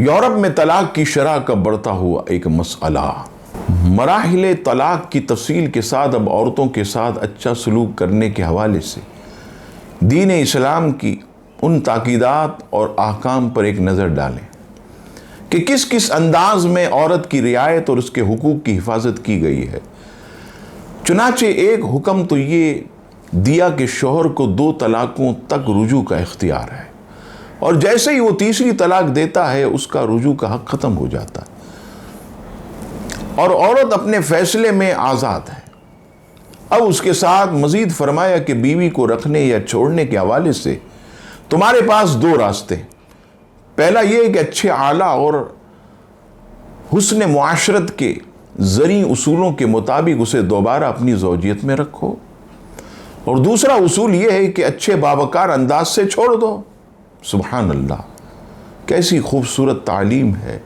Europe میں طلاق کی شرح کا بڑھتا ہوا ایک مسئلہ۔ مراحل طلاق کی تفصیل کے ساتھ اب عورتوں کے ساتھ اچھا سلوک کرنے کے حوالے سے دین اسلام کی ان تاکیدات اور احکام پر ایک نظر ڈالیں کہ کس کس انداز میں عورت کی رعایت اور اس کے حقوق کی حفاظت کی گئی ہے۔ چنانچہ ایک حکم تو یہ دیا کہ شوہر کو 2 طلاقوں تک رجوع کا اختیار ہے، اور جیسے ہی وہ تیسری طلاق دیتا ہے اس کا رجوع کا حق ختم ہو جاتا ہے اور عورت اپنے فیصلے میں آزاد ہے۔ اب اس کے ساتھ مزید فرمایا کہ بیوی کو رکھنے یا چھوڑنے کے حوالے سے تمہارے پاس 2 راستے۔ پہلا یہ کہ اچھے اعلیٰ اور حسن معاشرت کے زرعی اصولوں کے مطابق اسے دوبارہ اپنی زوجیت میں رکھو، اور دوسرا اصول یہ ہے کہ اچھے باوقار انداز سے چھوڑ دو۔ سبحان اللہ، کیسی خوبصورت تعلیم ہے۔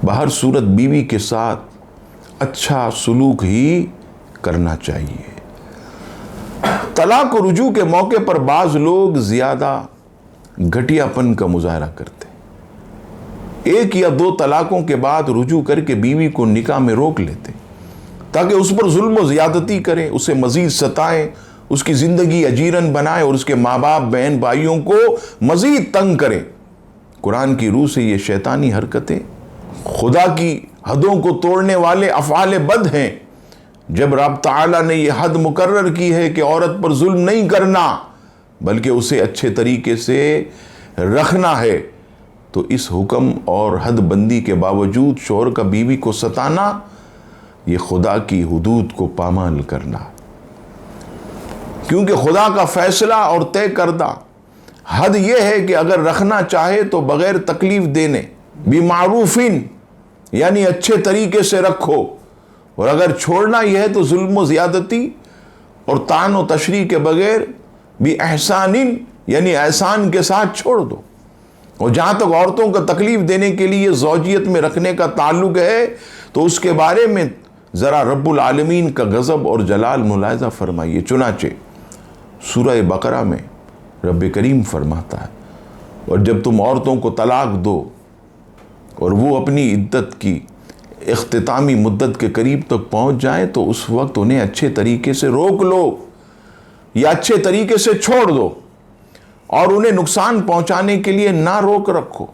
بہر صورت بیوی کے ساتھ اچھا سلوک ہی کرنا چاہیے۔ طلاق و رجوع کے موقع پر بعض لوگ زیادہ گھٹیا پن کا مظاہرہ کرتے، 1 یا 2 طلاقوں کے بعد رجوع کر کے بیوی کو نکاح میں روک لیتے تاکہ اس پر ظلم و زیادتی کریں، اسے مزید ستائیں، اس کی زندگی اجیرن بنائیں اور اس کے ماں باپ بہن بھائیوں کو مزید تنگ کریں۔ قرآن کی روح سے یہ شیطانی حرکتیں خدا کی حدوں کو توڑنے والے افعال بد ہیں۔ جب رب تعالیٰ نے یہ حد مقرر کی ہے کہ عورت پر ظلم نہیں کرنا بلکہ اسے اچھے طریقے سے رکھنا ہے، تو اس حکم اور حد بندی کے باوجود شوہر کا بیوی کو ستانا یہ خدا کی حدود کو پامال کرنا، کیونکہ خدا کا فیصلہ اور طے کردہ حد یہ ہے کہ اگر رکھنا چاہے تو بغیر تکلیف دینے بمعروفین یعنی اچھے طریقے سے رکھو، اور اگر چھوڑنا یہ ہے تو ظلم و زیادتی اور طعن و تشریح کے بغیر بھی احسانین یعنی احسان کے ساتھ چھوڑ دو۔ اور جہاں تک عورتوں کو تکلیف دینے کے لیے زوجیت میں رکھنے کا تعلق ہے تو اس کے بارے میں ذرا رب العالمین کا غضب اور جلال ملاحظہ فرمائیے۔ چنانچہ سورہ بقرہ میں رب کریم فرماتا ہے، اور جب تم عورتوں کو طلاق دو اور وہ اپنی عدت کی اختتامی مدت کے قریب تک پہنچ جائیں تو اس وقت انہیں اچھے طریقے سے روک لو یا اچھے طریقے سے چھوڑ دو، اور انہیں نقصان پہنچانے کے لیے نہ روک رکھو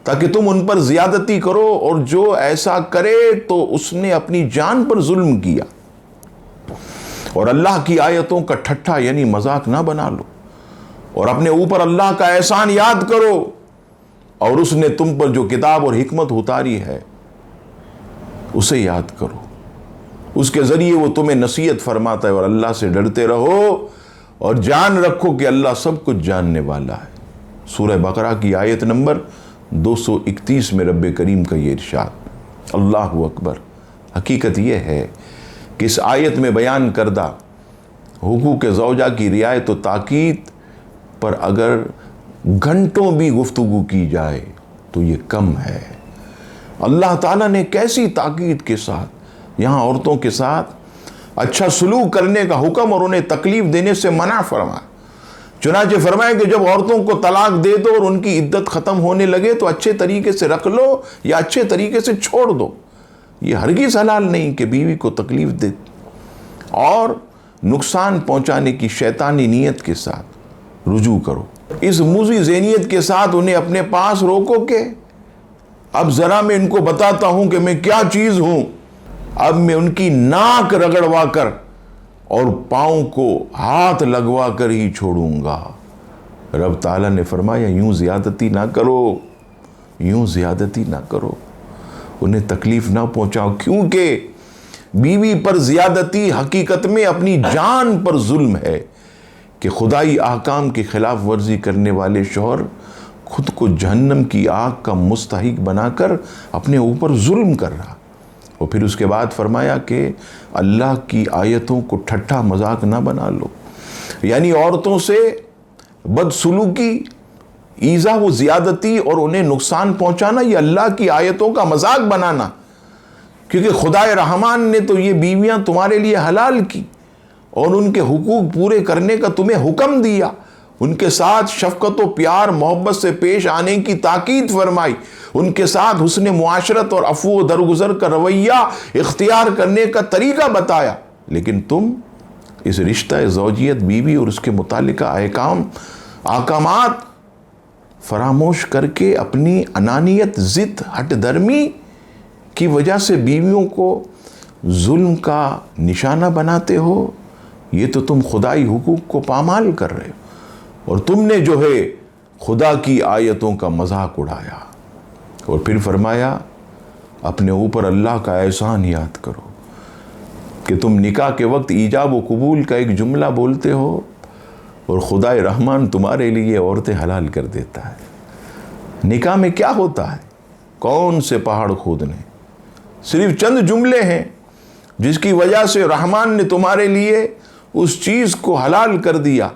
تاکہ تم ان پر زیادتی کرو، اور جو ایسا کرے تو اس نے اپنی جان پر ظلم کیا۔ اور اللہ کی آیتوں کا ٹھٹھا یعنی مذاق نہ بنا لو، اور اپنے اوپر اللہ کا احسان یاد کرو، اور اس نے تم پر جو کتاب اور حکمت اتاری ہے اسے یاد کرو، اس کے ذریعے وہ تمہیں نصیحت فرماتا ہے، اور اللہ سے ڈرتے رہو اور جان رکھو کہ اللہ سب کچھ جاننے والا ہے۔ سورہ بقرہ کی آیت نمبر 231 میں رب کریم کا یہ ارشاد۔ اللہ اکبر۔ حقیقت یہ ہے کہ اس آیت میں بیان کردہ حقوق زوجہ کی رعایت و تاکید پر اگر گھنٹوں بھی گفتگو کی جائے تو یہ کم ہے۔ اللہ تعالیٰ نے کیسی تاکید کے ساتھ یہاں عورتوں کے ساتھ اچھا سلوک کرنے کا حکم اور انہیں تکلیف دینے سے منع فرمایا۔ چنانچہ فرمایا کہ جب عورتوں کو طلاق دے دو اور ان کی عدت ختم ہونے لگے تو اچھے طریقے سے رکھ لو یا اچھے طریقے سے چھوڑ دو۔ یہ ہرگز حلال نہیں کہ بیوی کو تکلیف دے اور نقصان پہنچانے کی شیطانی نیت کے ساتھ رجوع کرو۔ اس موذی ذہنیت کے ساتھ انہیں اپنے پاس روکو کہ اب ذرا میں ان کو بتاتا ہوں کہ میں کیا چیز ہوں، اب میں ان کی ناک رگڑوا کر اور پاؤں کو ہاتھ لگوا کر ہی چھوڑوں گا۔ رب تعالیٰ نے فرمایا یوں زیادتی نہ کرو، یوں زیادتی نہ کرو، انہیں تکلیف نہ پہنچاؤ، کیونکہ بیوی پر زیادتی حقیقت میں اپنی جان پر ظلم ہے کہ خدائی احکام کی خلاف ورزی کرنے والے شوہر خود کو جہنم کی آگ کا مستحق بنا کر اپنے اوپر ظلم کر رہا۔ اور پھر اس کے بعد فرمایا کہ اللہ کی آیتوں کو ٹھٹھا مذاق نہ بنا لو، یعنی عورتوں سے بدسلوکی، ایذا و زیادتی اور انہیں نقصان پہنچانا یہ اللہ کی آیتوں کا مذاق بنانا، کیونکہ خدائے رحمان نے تو یہ بیویاں تمہارے لیے حلال کی اور ان کے حقوق پورے کرنے کا تمہیں حکم دیا، ان کے ساتھ شفقت و پیار محبت سے پیش آنے کی تاکید فرمائی، ان کے ساتھ حسن معاشرت اور عفو و درگزر کا رویہ اختیار کرنے کا طریقہ بتایا، لیکن تم اس رشتہ زوجیت بیوی اور اس کے متعلقہ احکامات فراموش کر کے اپنی انانیت، ضد، ہٹ درمی کی وجہ سے بیویوں کو ظلم کا نشانہ بناتے ہو۔ یہ تو تم خدائی حقوق کو پامال کر رہے ہو، اور تم نے جو ہے خدا کی آیتوں کا مذاق اڑایا۔ اور پھر فرمایا اپنے اوپر اللہ کا احسان یاد کرو کہ تم نکاح کے وقت ایجاب و قبول کا ایک جملہ بولتے ہو اور خدا رحمان تمہارے لیے عورتیں حلال کر دیتا ہے۔ نکاح میں کیا ہوتا ہے؟ کون سے پہاڑ کھودنے، صرف چند جملے ہیں جس کی وجہ سے رحمان نے تمہارے لیے اس چیز کو حلال کر دیا۔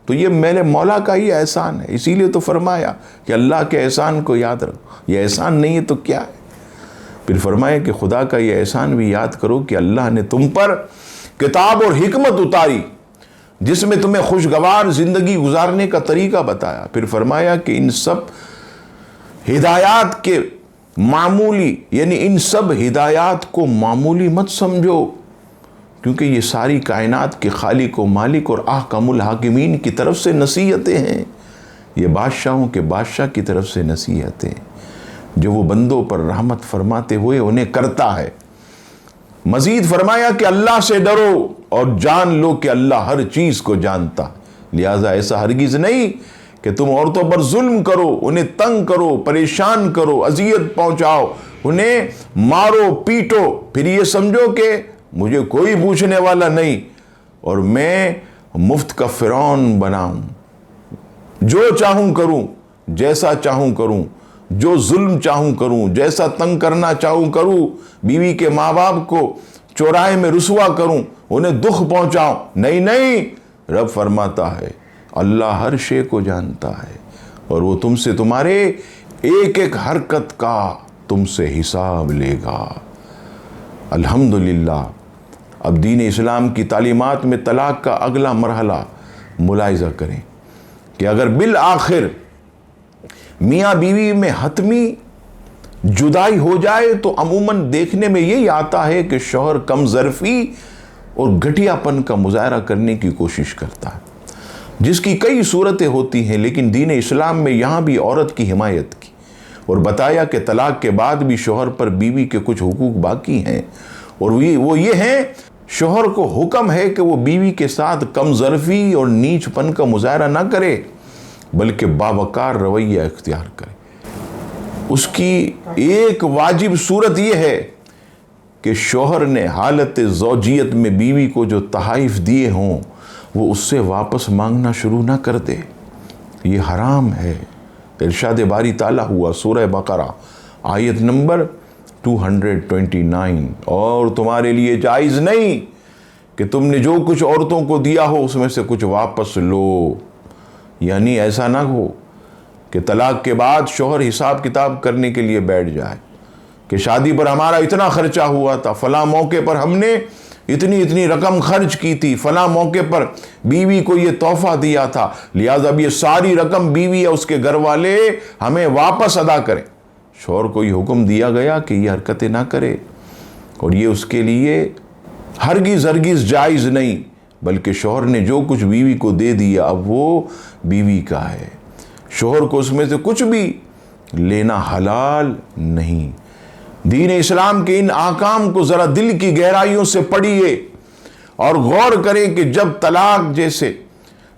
تو یہ میرے مولا کا ہی احسان ہے، اسی لیے تو فرمایا کہ اللہ کے احسان کو یاد رکھو۔ یہ احسان نہیں ہے تو کیا ہے؟ پھر فرمایا کہ خدا کا یہ احسان بھی یاد کرو کہ اللہ نے تم پر کتاب اور حکمت اتاری جس میں تمہیں خوشگوار زندگی گزارنے کا طریقہ بتایا۔ پھر فرمایا کہ ان سب ہدایات کے معمولی، یعنی ان سب ہدایات کو معمولی مت سمجھو، کیونکہ یہ ساری کائنات کے خالق و مالک اور احکم الحاکمین کی طرف سے نصیحتیں ہیں۔ یہ بادشاہوں کے بادشاہ کی طرف سے نصیحتیں جو وہ بندوں پر رحمت فرماتے ہوئے انہیں کرتا ہے۔ مزید فرمایا کہ اللہ سے ڈرو اور جان لو کہ اللہ ہر چیز کو جانتا، لہٰذا ایسا ہرگز نہیں کہ تم عورتوں پر ظلم کرو، انہیں تنگ کرو، پریشان کرو، اذیت پہنچاؤ، انہیں مارو پیٹو، پھر یہ سمجھو کہ مجھے کوئی پوچھنے والا نہیں اور میں مفت کا فرعون بناؤں، جو چاہوں کروں، جیسا چاہوں کروں، جو ظلم چاہوں کروں، جیسا تنگ کرنا چاہوں کروں، بیوی کے ماں باپ کو چوراہے میں رسوا کروں، انہیں دکھ پہنچاؤں۔ نہیں، رب فرماتا ہے اللہ ہر شے کو جانتا ہے اور وہ تم سے تمہارے ایک ایک حرکت کا تم سے حساب لے گا۔ الحمدللہ اب دین اسلام کی تعلیمات میں طلاق کا اگلا مرحلہ ملاحظہ کریں کہ اگر بالآخر میاں بیوی میں حتمی جدائی ہو جائے تو عموماً دیکھنے میں یہی آتا ہے کہ شوہر کم ظرفی اور گھٹیا پن کا مظاہرہ کرنے کی کوشش کرتا ہے، جس کی کئی صورتیں ہوتی ہیں، لیکن دین اسلام میں یہاں بھی عورت کی حمایت کی اور بتایا کہ طلاق کے بعد بھی شوہر پر بیوی کے کچھ حقوق باقی ہیں، اور وہ یہ ہیں، شوہر کو حکم ہے کہ وہ بیوی کے ساتھ کم ظرفی اور نیچ پن کا مظاہرہ نہ کرے بلکہ باوقار رویہ اختیار کرے۔ اس کی ایک واجب صورت یہ ہے کہ شوہر نے حالت زوجیت میں بیوی کو جو تحائف دیے ہوں وہ اس سے واپس مانگنا شروع نہ کر دے، یہ حرام ہے۔ ارشاد باری تعالیٰ ہوا سورہ بقرہ آیت نمبر 229، اور تمہارے لیے جائز نہیں کہ تم نے جو کچھ عورتوں کو دیا ہو اس میں سے کچھ واپس لو۔ یعنی ایسا نہ ہو کہ طلاق کے بعد شوہر حساب کتاب کرنے کے لیے بیٹھ جائے کہ شادی پر ہمارا اتنا خرچہ ہوا تھا، فلاں موقع پر ہم نے اتنی رقم خرچ کی تھی، فلاں موقع پر بیوی کو یہ تحفہ دیا تھا، لہٰذا اب یہ ساری رقم بیوی یا اس کے گھر والے ہمیں واپس ادا کریں۔ شوہر کو یہ حکم دیا گیا کہ یہ حرکتیں نہ کرے، اور یہ اس کے لیے ہرگز جائز نہیں، بلکہ شوہر نے جو کچھ بیوی کو دے دیا اب وہ بیوی کا ہے، شوہر کو اس میں سے کچھ بھی لینا حلال نہیں۔ دین اسلام کے ان احکام کو ذرا دل کی گہرائیوں سے پڑھیے اور غور کریں کہ جب طلاق جیسے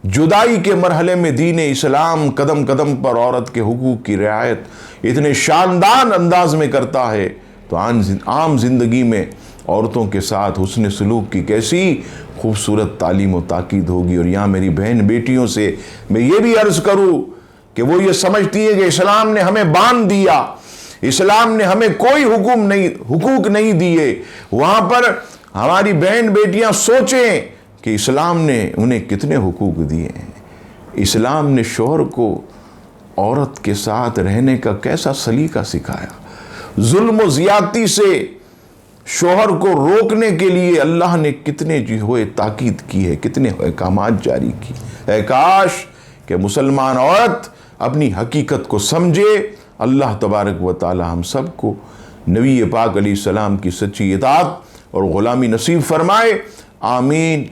جدائی کے مرحلے میں دین اسلام قدم قدم پر عورت کے حقوق کی رعایت اتنے شاندار انداز میں کرتا ہے تو عام زندگی میں عورتوں کے ساتھ حسن سلوک کی کیسی خوبصورت تعلیم و تاکید ہوگی۔ اور یہاں میری بہن بیٹیوں سے میں یہ بھی عرض کروں کہ وہ یہ سمجھتی ہے کہ اسلام نے ہمیں باندھ دیا، اسلام نے ہمیں کوئی حقوق نہیں دیے، وہاں پر ہماری بہن بیٹیاں سوچیں کہ اسلام نے انہیں کتنے حقوق دیے ہیں۔ اسلام نے شوہر کو عورت کے ساتھ رہنے کا کیسا سلیقہ سکھایا، ظلم و زیادتی سے شوہر کو روکنے کے لیے اللہ نے کتنے تاکید کی ہے، کتنے احکامات جاری کی۔ اے کاش کہ کہ مسلمان عورت اپنی حقیقت کو سمجھے۔ اللہ تبارک و تعالی ہم سب کو نبی پاک علیہ السلام کی سچی اطاعت اور غلامی نصیب فرمائے، آمین۔